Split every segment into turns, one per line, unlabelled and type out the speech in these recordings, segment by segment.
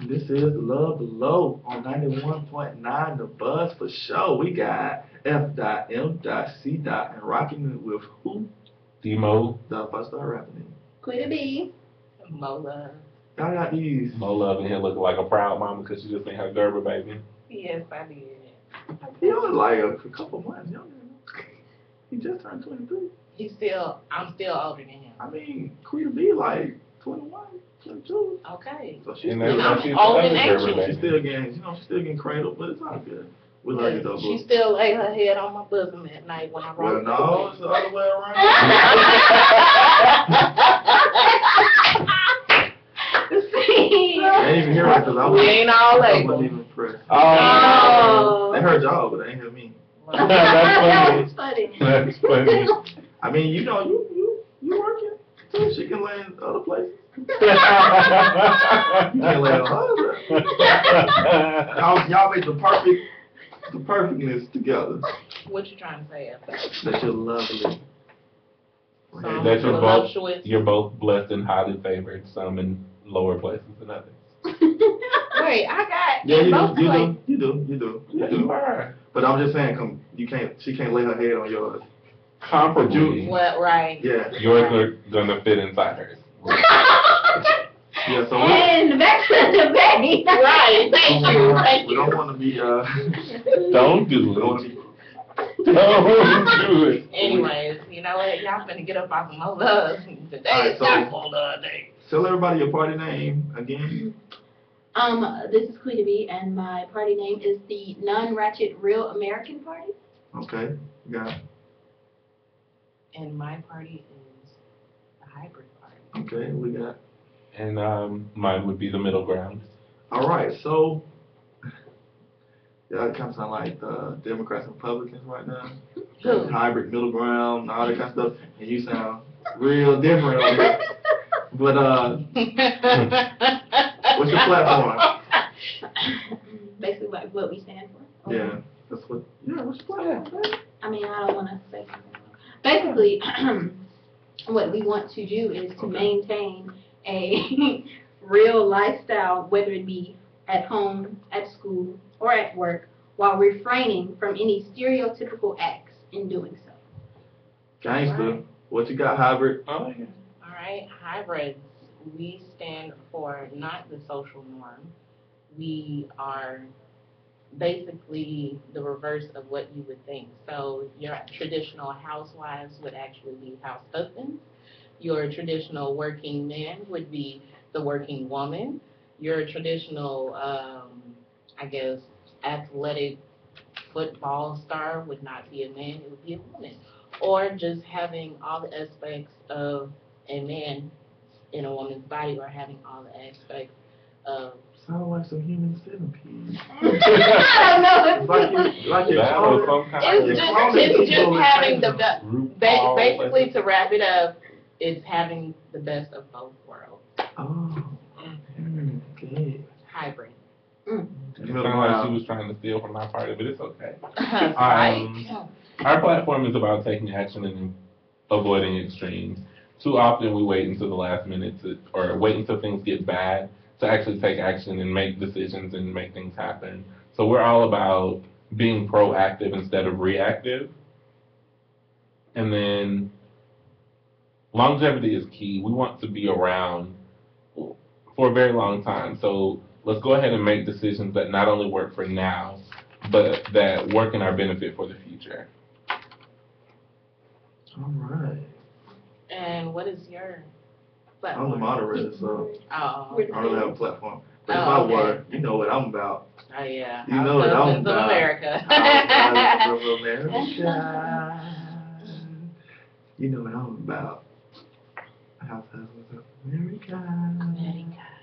This is Love Below on 91.9 The Buzz for show. We got F. M. C. And rocking it with who?
D-Mo.
The first start rapping.
Quita B.
Mola.
Y'all got these.
Mo Love in here looking like a proud mama because she just ain't her Gerber baby.
Yes, I did.
He only like a couple months younger. He just turned 23.
I'm still older than him.
I mean, Quita B like 21, 22.
Okay.
So she's
And
still,
that's
I'm
she's
old
the
in
other
age.
Gerber
she's
baby.
still getting, she's still getting cradled, but it's all good. We love you though, boo.
She still lay her head on my bosom at night when I
Well,
roll.
no, it's the other way around.
See?
I didn't even hear it because I
We ain't all
wasn't
able.
even impressed.
Oh,
They heard y'all, but they ain't heard me.
That's
funny.
That's funny.
I mean, you know, you working, so she can lay in other places. You can't lay on her. Y'all make the perfectness together.
What you trying to say after?
That you're lovely.
So
That
I'm
you're both,
voluptuous.
you're both blessed and highly favored, some in lower places than others.
Wait, I got
Yeah, you
both
do,
places.
you do.
You are.
But I'm just saying, she can't lay her head on yours.
Comparably,
What, right.
Yeah.
yours are gonna fit inside hers.
Yeah, so
And back to the debate.
Right, thank you, thank
we
you.
don't want to be,
Don't
we
do
don't want to
it.
be,
Don't do it.
Anyways, you know what? Y'all finna get up off of my love. Today
Alright,
is
so-
not for love day.
tell everybody your party name again.
This is Quita B, and my party name is the Non-Ratchet Real American Party.
Okay, got it.
And my party is the hybrid party.
Okay, we got.
And mine would be the middle ground.
All right, so y'all kind of sound like the Democrats and Republicans right now.
Who?
Hybrid middle ground, all that kind of stuff, and you sound real different on here. But what's your platform?
Basically, what we stand for.
Yeah, that's what. Yeah, what's your platform? man?
I mean, I don't want to say something. Basically, what we want to do is to
Okay.
maintain a real lifestyle, whether it be at home, at school, or at work, while refraining from any stereotypical acts in doing so.
Gangster.
Right.
What you got, hybrid?
Oh, yeah.
All right, hybrids. We stand for not the social norm. We are basically the reverse of what you would think. So your traditional housewives would actually be house husbands. Your traditional working man would be the working woman. Your traditional, I guess, athletic football star would not be a man, it would be a woman. Or just having all the aspects of a man in a woman's body, or having all the aspects of
Sound like some human centipede.
I don't know.
Like your
That or
clone.
some kind
it's
of
just having the
RuPaul,
basically to wrap it up, it's having the best of both worlds.
Oh, okay.
Hybrid.
It sounded like she was trying to steal from my party, but it's okay.
Right?
Our platform is about taking action and avoiding extremes. Too often we wait until the last minute or wait until things get bad to actually take action and make decisions and make things happen. So we're all about being proactive instead of reactive. And then longevity is key. We want to be around for a very long time. So let's go ahead and make decisions that not only work for now, but that work in our benefit for the future.
All right.
And what is your
I'm
platform?
the moderator, so
Oh,
I don't really have a platform. But if
Oh,
I
okay.
were, you know what I'm about.
oh yeah.
You know what I'm
Husbands of
about.
America.
Housewives of America. You know what I'm about. Housewives of America.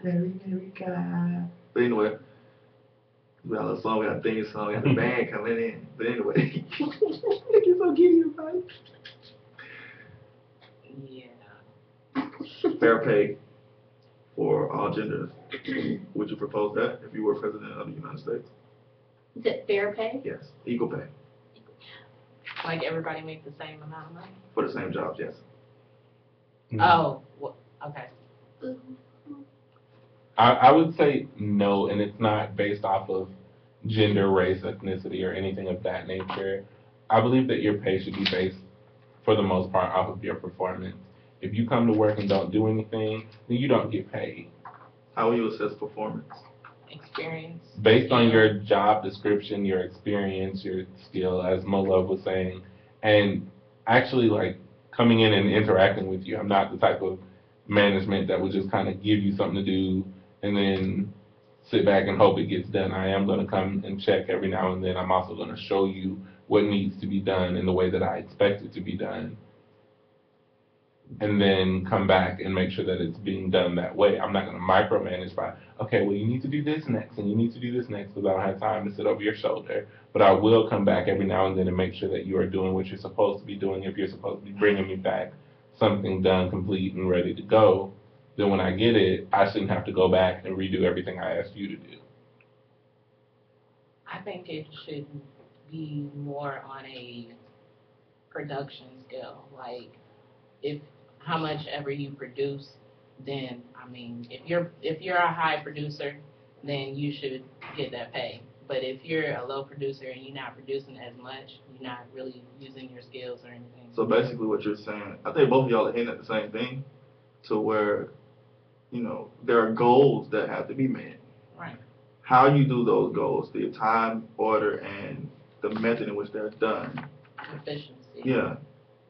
America. But anyway, we got a song, we got a theme song, we got the band coming in. But anyway, it's so giddy about it.
Yeah.
Fair pay for all genders. Would you propose that if you were president of the United States?
Is it fair pay?
Yes. Equal pay
Like everybody make the same amount of money?
for the same jobs, yes.
Oh, well, okay.
I would say no, and it's not based off of gender, race, ethnicity, or anything of that nature. I believe that your pay should be based, for the most part, off of your performance. If you come to work and don't do anything, then you don't get paid.
How will you assess performance?
Experience.
Based on your job description, your experience, your skill, as Molov was saying, and actually like coming in and interacting with you. I'm not the type of management that would just kind of give you something to do and then sit back and hope it gets done. I am going to come and check every now and then. I'm also going to show you what needs to be done in the way that I expect it to be done, and then come back and make sure that it's being done that way. I'm not going to micromanage by, okay, well, you need to do this next, and you need to do this next, because I don't have time to sit over your shoulder. But I will come back every now and then and make sure that you are doing what you're supposed to be doing. If you're supposed to be bringing me back something done, complete, and ready to go, then when I get it, I shouldn't have to go back and redo everything I asked you to do.
I think it should be more on a production scale. Like, if how much ever you produce, then I mean, if you're a high producer, then you should get that pay. But if you're a low producer and you're not producing as much, you're not really using your skills or anything.
So basically what you're saying, I think both of y'all are hinting at the same thing, to where, you know, there are goals that have to be met.
Right.
How you do those goals, the time, order, and the method in which they're done,
Efficiency.
yeah,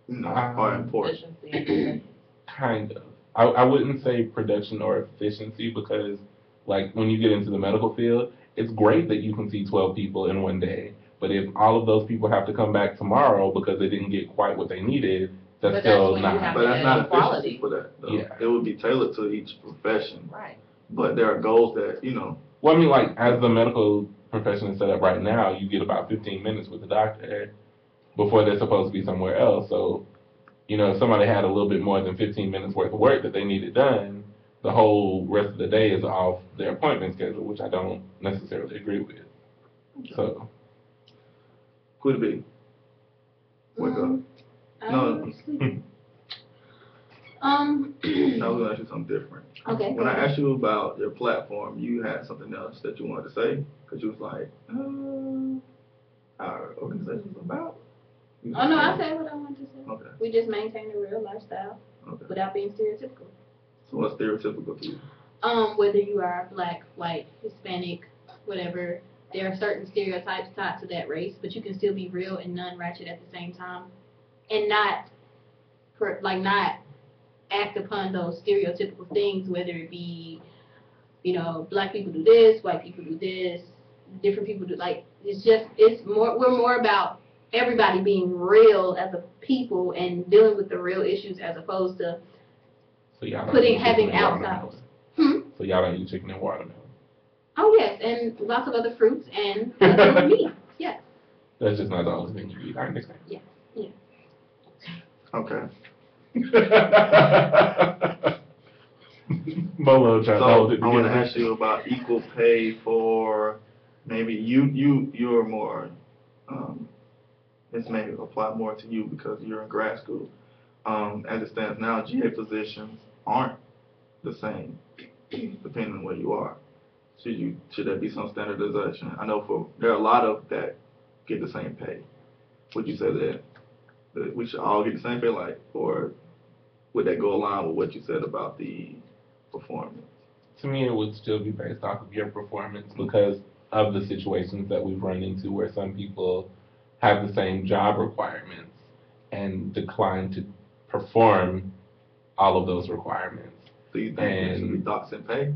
you know, are important.
Efficiency.
Kind of. I wouldn't say production or efficiency, because, like, when you get into the medical field, it's great that you can see 12 people in one day. But if all of those people have to come back tomorrow because they didn't get quite what they needed, that's still
when you
not.
have
But that's not
quality.
efficiency for that, though.
Yeah.
It would be tailored to each profession.
Right.
But there are goals that, you know.
Well, I mean, like, as the medical profession is set up right now, you get about 15 minutes with the doctor before they're supposed to be somewhere else. So, you know, if somebody had a little bit more than 15 minutes worth of work that they needed done, the whole rest of the day is off their appointment schedule, which I don't necessarily agree with. So,
Could be. Wake up. No.
Um,
No, we're gonna ask you something different.
okay.
When I asked you about your platform, you had something else that you wanted to say, because you was like, our organization's about.
Oh, no, I said what I wanted to say.
Okay.
We just maintain a real lifestyle
Okay.
without being stereotypical.
So what's stereotypical to you?
Whether you are black, white, Hispanic, whatever, there are certain stereotypes tied to that race, but you can still be real and non-ratchet at the same time, and not act upon those stereotypical things, whether it be, you know, black people do this, white people do this, different people do, like, we're more about everybody being real as a people and dealing with the real issues, as opposed to
so y'all don't eat
having
chicken and
outside.
watermelon. So y'all don't eat chicken and watermelon.
Oh, yes, and lots of other fruits and other meat, yes.
That's just not the only thing you eat. I understand.
Yeah.
Okay.
Molo tried to hold it
I want to
together.
ask you about equal pay for, maybe you're more, this may apply more to you because you're in grad school. As it stands now, GA positions aren't the same depending on where you are. Should there be some standardization? I know there are a lot of that get the same pay. Would you say that we should all get the same pay, like, or would that go along with what you said about the performance?
To me, it would still be based off of your performance, because of the situations that we've run into where some people have the same job requirements and decline to perform all of those requirements.
Do you think there should be docs in pay?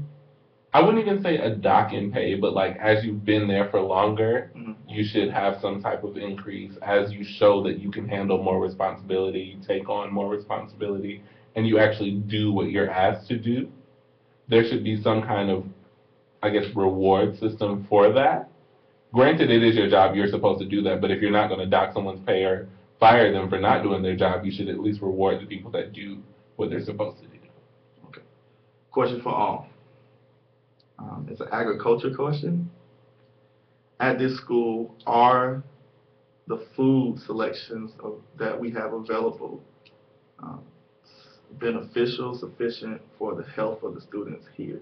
I wouldn't even say a dock in pay, but like, as you've been there for longer,
Mm-hmm.
you should have some type of increase as you show that you can handle more responsibility, you take on more responsibility, and you actually do what you're asked to do. There should be some kind of, I guess, reward system for that. Granted, it is your job, you're supposed to do that, but if you're not going to dock someone's pay or fire them for not doing their job, you should at least reward the people that do what they're supposed to do.
Okay. Question for all. It's an agriculture question. At this school, are the food selections that we have available beneficial, sufficient for the health of the students here?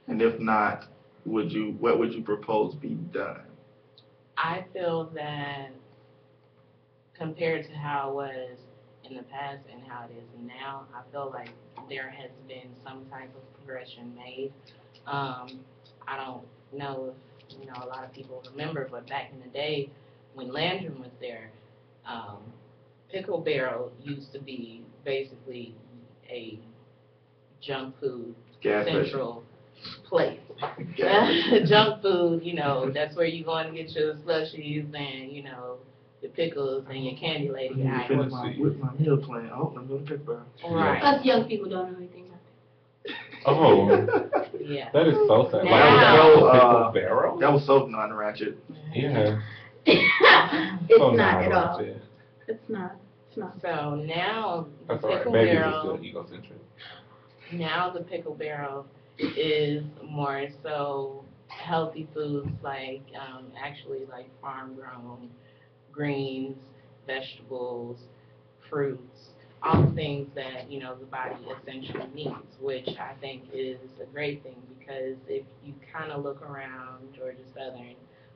And if not, what would you propose be done?
I feel that compared to how it was in the past and how it is now, I feel like there has been some type of progression made. I don't know if, a lot of people remember, but back in the day when Landrum was there, Pickle Barrel used to be basically a junk food
Gas station.
central place.
Gas
Junk food, that's where you go and get your slushies and, your pickles and your candy lady
You
items.
finish my meal plan. Oh, let me go to Pickle Barrel.
Right.
Us young people don't know anything about
Oh,
Yeah.
that is so sad.
Now-
Like, Pickle Barrel?
That was so non-ratchet.
Yeah.
that.
So
It's not at all.
non-ratchet.
It's not. It's not.
So now the
That's all right.
Pickle
Babies are
Barrel.
still egocentric.
Now the Pickle Barrel is more so healthy foods like actually like farm grown greens, vegetables, fruits, all the things that the body essentially needs, which I think is a great thing because if you kind of look around Georgia Southern,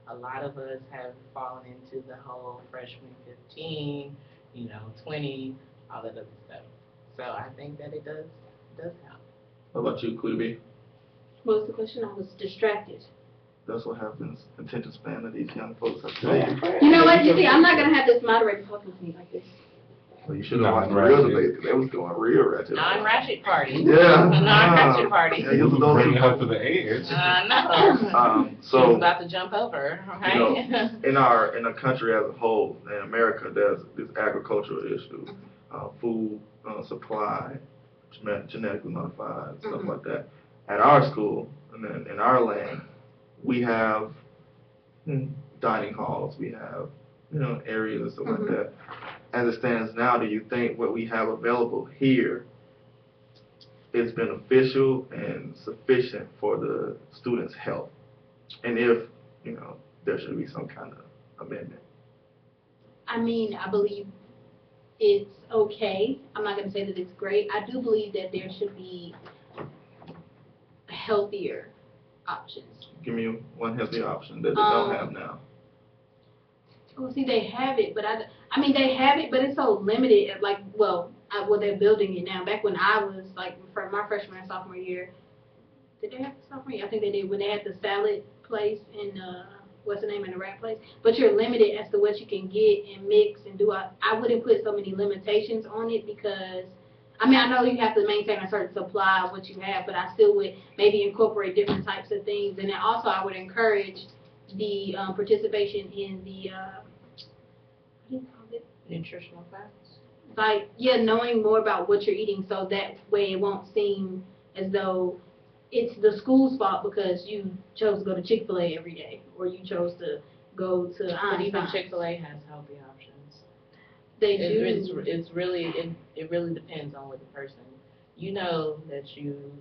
a lot of us have fallen into the whole freshman 15, 20, all that other stuff. So I think that it does help.
What about you, Queeby?
What was the question? I was distracted.
That's what happens. Attention span of these young folks. I tell you.
You know what? You see, I'm not gonna have this moderator talking to me like this.
Well, you should have watched the real debate because they was going real ratchet.
Non-ratchet party.
Yeah.
Non-ratchet party.
Yeah, you was those
Bring it up to the edge.
No. She's
So
about to jump over, right?
in a country as a whole, in America, there's this agricultural issue, food supply, genetically modified stuff like that. At our school, and then in our land, we have dining halls, we have areas and stuff like that. As it stands now, do you think what we have available here is beneficial and sufficient for the students' health? And if, there should be some kind of amendment?
I mean, I believe it's okay. I'm not gonna say that it's great. I do believe that there should be healthier options.
Give me one healthy option that they don't have now.
Well, see, they have it, but I mean, they have it, but it's so limited. They're building it now. Back when I was for my freshman and sophomore year, did they have the sophomore year? I think they did when they had the salad place and what's the name of the wrap place. But you're limited as to what you can get and mix and do. I wouldn't put so many limitations on it because I know you have to maintain a certain supply of what you have, but I still would maybe incorporate different types of things. And then also I would encourage the participation in the what do you call it?
Nutritional facts.
Knowing more about what you're eating so that way it won't seem as though it's the school's fault because you chose to go to Chick-fil-A every day or you chose to go to
But even
Einstein's.
Chick-fil-A has healthy options.
They do.
It really depends on what the person. You know that you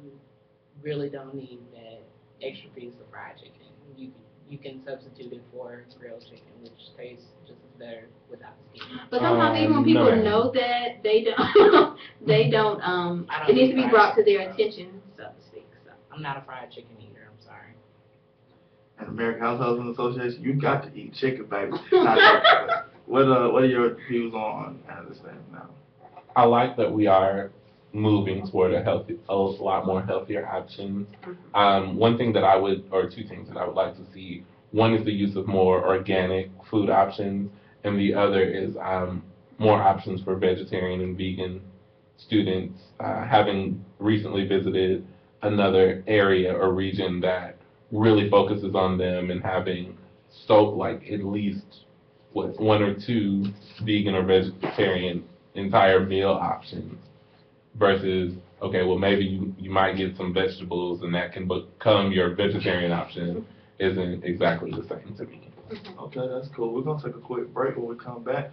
really don't need that extra piece of fried chicken. You can substitute it for grilled chicken, which tastes just as better without the skin.
But sometimes even when people
no.
know that, they don't, it needs to be brought to their attention, so to speak, so.
I'm not a fried chicken eater, I'm sorry.
And American House Husband Association, you got to eat chicken, baby. What are your views on as it stands now?
I like that we are moving toward a lot more healthier options. One thing or two things that I would like to see, one is the use of more organic food options, and the other is more options for vegetarian and vegan students. Having recently visited another area or region that really focuses on them and having at least one or two vegan or vegetarian entire meal options versus, okay, well, maybe you might get some vegetables and that can become your vegetarian option isn't exactly the same to me.
Okay, that's cool. We're going to take a quick break. When we come back,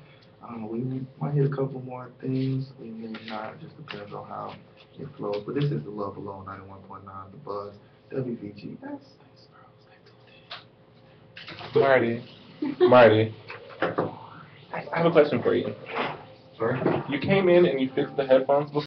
we might hit a couple more things. We may not. It just depends on how it flows. But this is the Love Alone 91.9, The Buzz, WVG. That's
Marty, I have a question for you. Sorry? You came in and you fixed the headphones before?